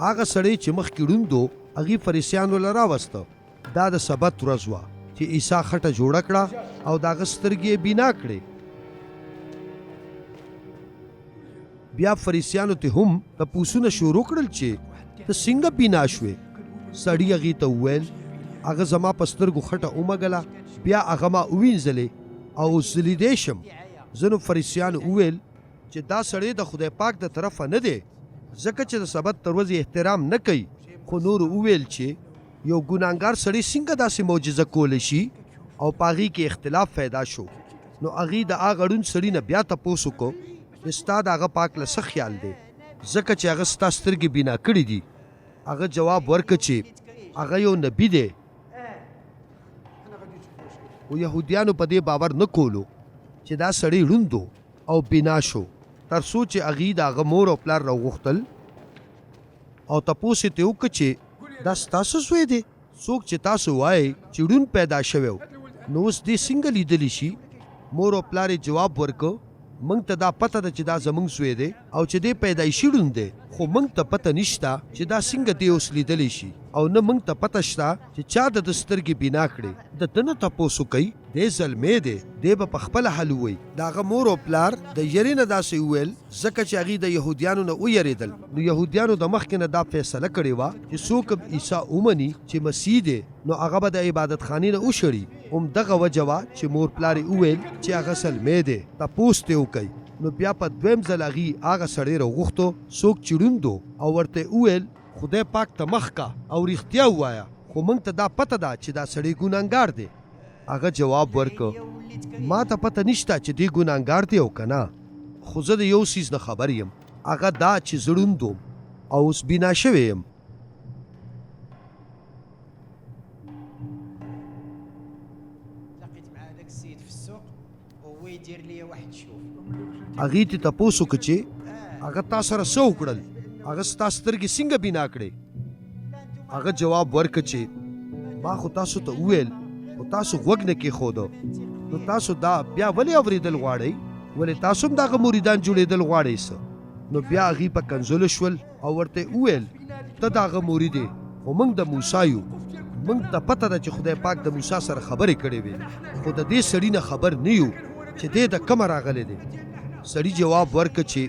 هغه سړی چې مخکې ړوندو هغې فریسیانو له راوسته. دا د سبت ورځ وه چې عیسی خټه جوړه کړه او د هغه سترګې یې بینا کړې. بیا فریسیانو ته هم تپوسونه شروع کړل چې ته څنګه بینا شوې؟ سړي هغې ته وویل هغه زما په سترګو خټه ومږله، بیا هغه ما ووینځلې او اوس زه لیدی شم. ځینو فریسیانو وویل چې دا سړی د خدای پاک د طرفه نه دی، ځکه چې د سبت تر ورځې احترام نه کوي. خو نورو وویل چې یو ګناهګار سړی څنګه داسې معجزه کولی شي، او په هغې کې اختلاف پیدا شو. نو هغې د هغه ړوند سړي نه بیا تپوس وکړو چې ستا د هغه پاک له څه خیال دی، ځکه چې هغه ستا سترګې بینا کړي دي. هغه جواب ورکړ چې هغه یو نبي دی. خو یهودیانو په دې باور نه کولو چې دا سړی ړوند او بینا شو، تر څو چې هغې د هغه مور او پلار راوغوښتل او تپوس یې ترې وکړه چې دا ستاسو زوی دی؟ څوک چې تاسو وایئ چې ړوند پیدا شوی و، نو اوس دې څنګه لیدلی شي؟ مور او پلار یې جواب ورکړ موږ ته دا پته ده چې دا زموږ زوی دی او چې دی پیدایشي ړوند دی، خو موږ ته پته نشته چې دا څنګه دی اوس لیدلی شي، او نه موږ ته پته شته چې چا د سترګې بینا کړې. د ده نه تپوس وکئ، دی زلمی دی، دی به په خپله حل ووایي. د هغه مور او پلار د یرې نه داسې وویل ځکه چې هغې د یهودیانو نه ویرېدل. نو یهودیانو د مخکې نه دا فیصله کړې وه چې څوک عیسی ومني چې مسیح دی، نو هغه به د عبادتخانې نه وشړي. همدغه وجه وه چې مور پلار یې وویل چې هغه زلمی دی، تپوس ترې وکئ. نو بیا په دویم ځل هغې هغه سړی راوغوښتو څوک چې ړوند او ورته یې وویل خدای پاک ته مخ کا او رښتیا ووایه، خو موږ ته دا پته ده چې دا سړی ګناهګار دی. هغه جواب ورکړ ما ته پته نشته چې دی ګناهګار دی او که نه، خو زه د یو څیز نه خبر یم، هغه دا چې زه ړوند وم او اوس بینا شوی یم. هغې ته تپوس وکړه چې هغه تا سره څه وکړل، هغه ستا سترګې څنګه بینا کړې؟ هغه جواب ورکړه چې ما خو تاسو ته وویل خو تاسو غوږ نه کېښوده، نو تاسو دا بیا ولې اورېدل غواړئ؟ ولې تاسو هم د هغه مریدان جوړېدل غواړئ څه؟ نو بیا هغې په کنځلو شول او ورته وویل ته د هغه مرید یې، خو موږ د موسی یو، موږ ته پته ده چې خدای پاک د موسی سره خبرې کړې وې، خو د دې سړي نه خبر نه یو چې دی د کومه راغلی دی. سړي جواب ورکړ چې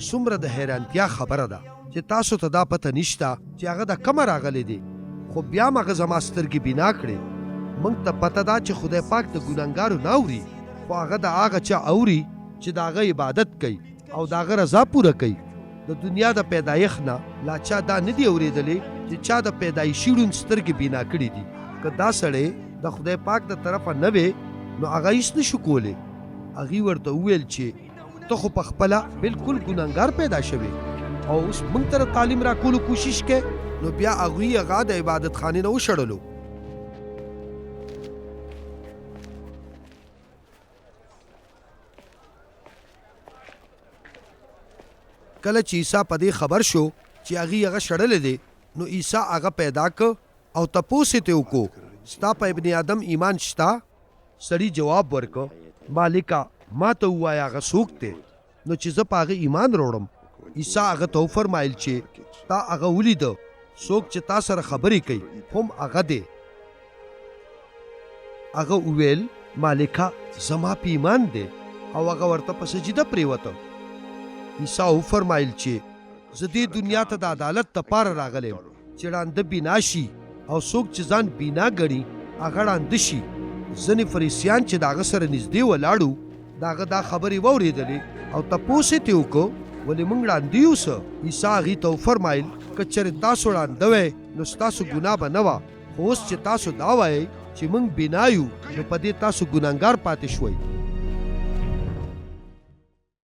څومره د حیرانتیا خبره ده چې تاسو ته دا پته نشته چې هغه د کومه راغلی دی، خو بیا هم هغه زما سترګې بینا کړې. موږ ته پته ده چې خدای پاک د ګناهګارو نه اوري، خو هغه د هغه چا اوري چې د هغه عبادت کوي او د هغه رضا پوره کوي. د دنیا د پیدایښت نه لا چا دا نه دی اورېدلی چې چا د پیدایشي ړوند سترګې بینا کړي دي. که دا سړی د خدای پاک د طرفه نه وې نو هغه هېڅ نشو کولی. هغې ورته وویل چې ته خو په خپله بلکل ګناهګار پیدا شوې او اوس موږ ته د تعلیم راکولو کوشش کوې. نو بیا هغوی هغه د عبادتخانې نه وشړلو. کله چې عیسی په دې خبر شو چې هغې هغه شړلی دی، نو عیسی هغه پیدا که او تپوس یې ترې وکړو ستا په ابن آدم ایمان شته؟ سړي جواب ورکړ مالکه ما ته ووایه هغه څوک دی، نو چې زه په هغه ایمان راوړم. عیسی هغه ته وفرمایل چې تا هغه ولیده، څوک چې تا سره خبرې کوي هم هغه دی. هغه وویل مالکه زما په ایمان دی، او هغه ورته په سجده پرېوته. عیسی وفرمایل چې زه دې دنیا ته د عدالت دپاره راغلی یم چې ړانده بینا شي او څوک چې ځان بینا ګڼي هغه ړانده شي. ځینې فریسیان چې د هغه سره نږدې ولاړو د هغه دا خبرې واورېدلې او تپوس یې ترې وکړو ولې موږ ړانده یو څه؟ عیسی هغې ته وفرمایل که چېرې تاسو ړانده وی نو ستاسو ګناه به نه وه، خو اوس چې تاسو دا وایئ چې موږ بینا یو نو په دې تاسو ګناهګار پاتې شوئ.